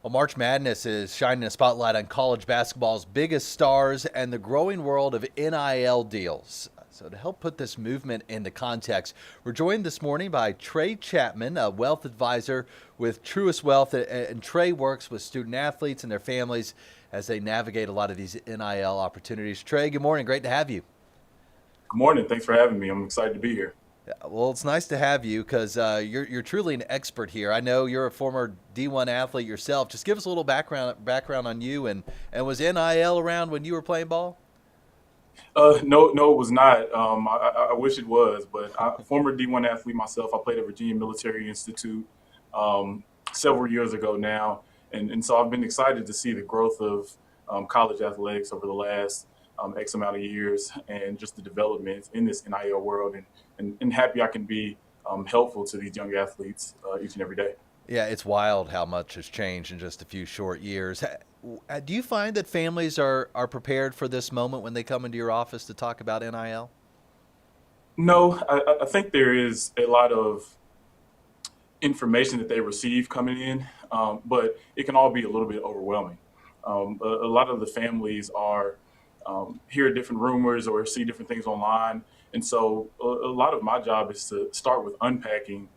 Well, March Madness is shining a spotlight on college basketball's biggest stars and the growing world of NIL deals. So, to help put this movement into context, we're joined this morning by Trey Chapman, a wealth advisor with Truist Wealth. And Trey works with student athletes and their families as they navigate a lot of these NIL opportunities. Trey, good morning. Great to have you. Good morning. Thanks for having me. I'm excited to be here. Yeah, well, it's nice to have you because you're truly an expert here. I know you're a former D1 athlete yourself. Just give us a little background on you and was NIL around when you were playing ball? No, it was not. I wish it was, but former D1 athlete myself. I played at Virginia Military Institute several years ago now, and so I've been excited to see the growth of college athletics over the last X amount of years, and just the developments in this NIL world, and happy I can be helpful to these young athletes each and every day. Yeah, it's wild how much has changed in just a few short years. Do you find that families are prepared for this moment when they come into your office to talk about NIL? No, I think there is a lot of information that they receive coming in, but it can all be a little bit overwhelming. A lot of the families are hear different rumors or see different things online, and so a lot of my job is to start with unpacking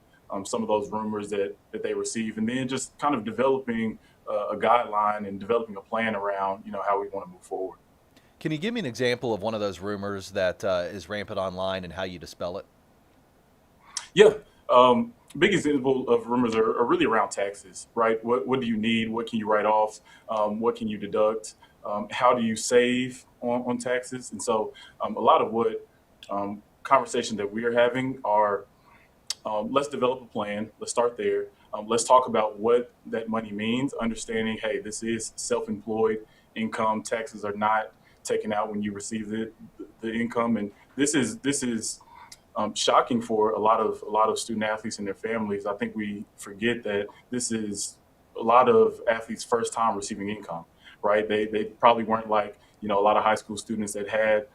some of those rumors that they receive, and then just kind of developing a guideline and developing a plan around how we want to move forward. Can you give me an example of one of those rumors that is rampant online and how you dispel it? Yeah. Big example of rumors are really around taxes, right? What do you need? What can you write off? What can you deduct? How do you save on taxes? And so a lot of what conversations that we are having are let's develop a plan. Let's start there. Let's talk about what that money means, understanding, hey, this is self-employed income. Taxes are not taken out when you receive the income. And this is shocking for a lot of student athletes and their families. I think we forget that this is a lot of athletes' first time receiving income, right? They probably weren't like a lot of high school students that had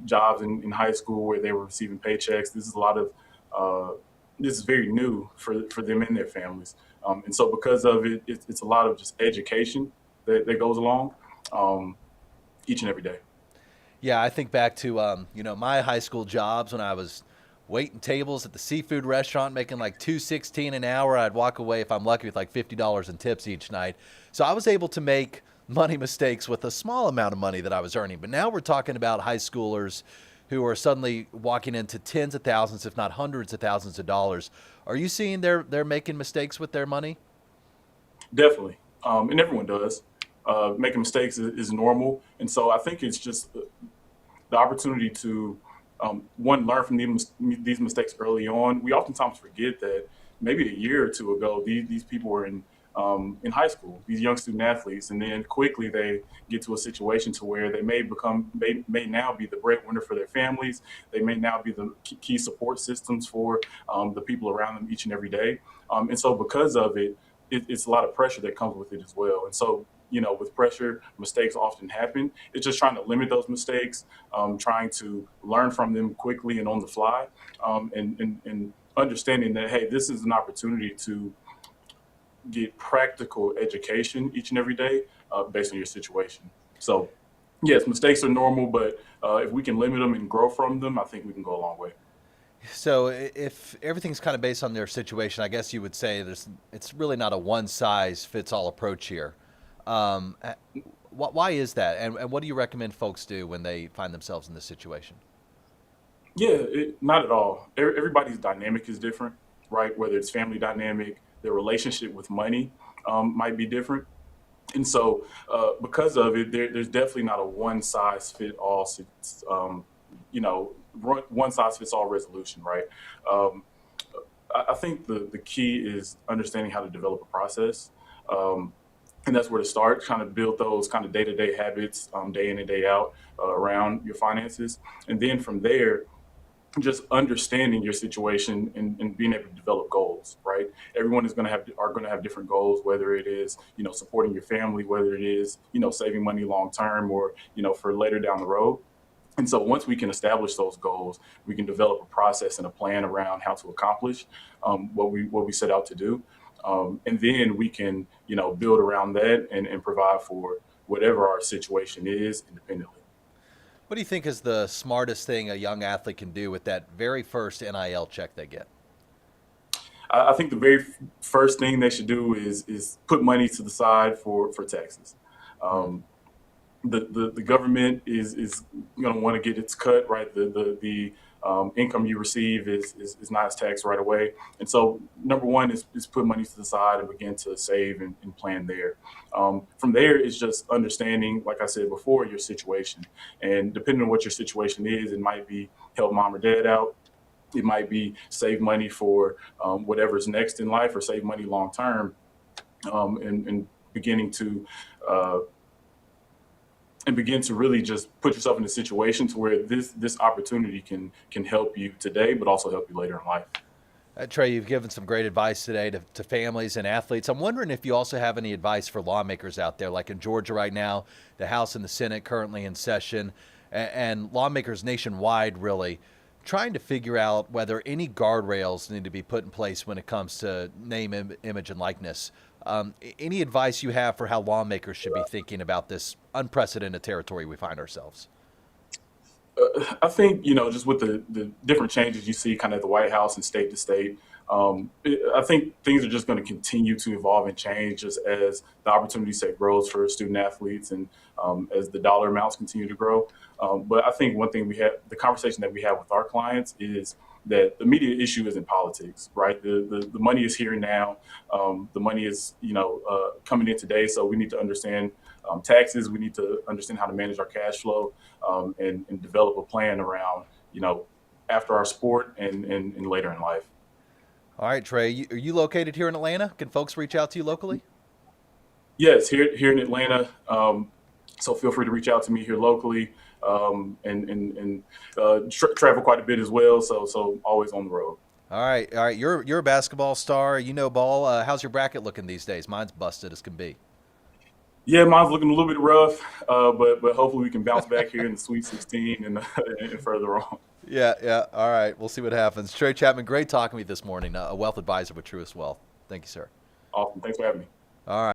jobs in high school where they were receiving paychecks. This is a lot of this is very new for them and their families, and so because of it, it's a lot of just education that goes along each and every day. Yeah, I think back to my high school jobs when I was waiting tables at the seafood restaurant, making like 216 an hour. I'd walk away if I'm lucky with like $50 in tips each night. So I was able to make money mistakes with a small amount of money that I was earning. But now we're talking about high schoolers who are suddenly walking into tens of thousands, if not hundreds of thousands of dollars. Are you seeing they're making mistakes with their money? Definitely, and everyone does. Making mistakes is normal, and so I think it's just the opportunity to one learn from these mistakes early on. We oftentimes forget that maybe a year or two ago, these people were in high school, these young student athletes, and then quickly they get to a situation to where they may now be the breadwinner for their families. They may now be the key support systems for the people around them each and every day, and so because of it's a lot of pressure that comes with it as well. And so with pressure, mistakes often happen. It's just trying to limit those mistakes, trying to learn from them quickly and on the fly, and understanding that, hey, this is an opportunity to get practical education each and every day based on your situation. So, yes, mistakes are normal, but if we can limit them and grow from them, I think we can go a long way. So if everything's kind of based on their situation, I guess you would say it's really not a one size fits all approach here. Um, uh, why is that? And what do you recommend folks do when they find themselves in this situation? Yeah, not at all. Everybody's dynamic is different, right? Whether it's family dynamic, their relationship with money might be different. And so, because of it, there's definitely not a one size fit all, one size fits all resolution, right? Um, I think the key is understanding how to develop a process. Um, and that's where to start, kind of build those kind of day to day habits, day in and day out, around your finances. And then from there, just understanding your situation and being able to develop goals, right? Everyone is going to have different goals, whether it is supporting your family, whether it is saving money long term, or for later down the road. And so once we can establish those goals, we can develop a process and a plan around how to accomplish what we set out to do. And then we can, build around that and provide for whatever our situation is independently. What do you think is the smartest thing a young athlete can do with that very first NIL check they get? I think the very first thing they should do is put money to the side for taxes. Hmm. Um, the government is going to want to get its cut, right? The income you receive is not taxed right away. And so number one is put money to the side and begin to save and plan there. From there is just understanding, like I said before, your situation. And depending on what your situation is, it might be help mom or dad out. It might be save money for whatever's next in life, or save money long term, and beginning to uh, begin to really just put yourself in a situation to where this opportunity can help you today, but also help you later in life. Trey, you've given some great advice today to families and athletes. I'm wondering if you also have any advice for lawmakers out there, like in Georgia right now, the House and the Senate currently in session, and lawmakers nationwide really trying to figure out whether any guardrails need to be put in place when it comes to name, image, and likeness. Any advice you have for how lawmakers should be thinking about this unprecedented territory we find ourselves? I think, just with the different changes you see kind of at the White House and state to state, I think things are just going to continue to evolve and change just as the opportunity set grows for student athletes, and as the dollar amounts continue to grow. But I think one thing the conversation that we have with our clients is that the media issue isn't politics, right? The money is here now. The money is, coming in today. So we need to understand taxes. We need to understand how to manage our cash flow, and develop a plan around, after our sport and later in life. All right, Trey, are you located here in Atlanta? Can folks reach out to you locally? Yes, here in Atlanta. So feel free to reach out to me here locally, and travel quite a bit as well. So always on the road. All right. You're a basketball star. You know ball. How's your bracket looking these days? Mine's busted as can be. Yeah, mine's looking a little bit rough, but hopefully we can bounce back here in the Sweet 16 and further on. Yeah, yeah. All right. We'll see what happens. Trey Chapman, great talking with you this morning. A wealth advisor with Truist Wealth. Thank you, sir. Awesome. Thanks for having me. All right.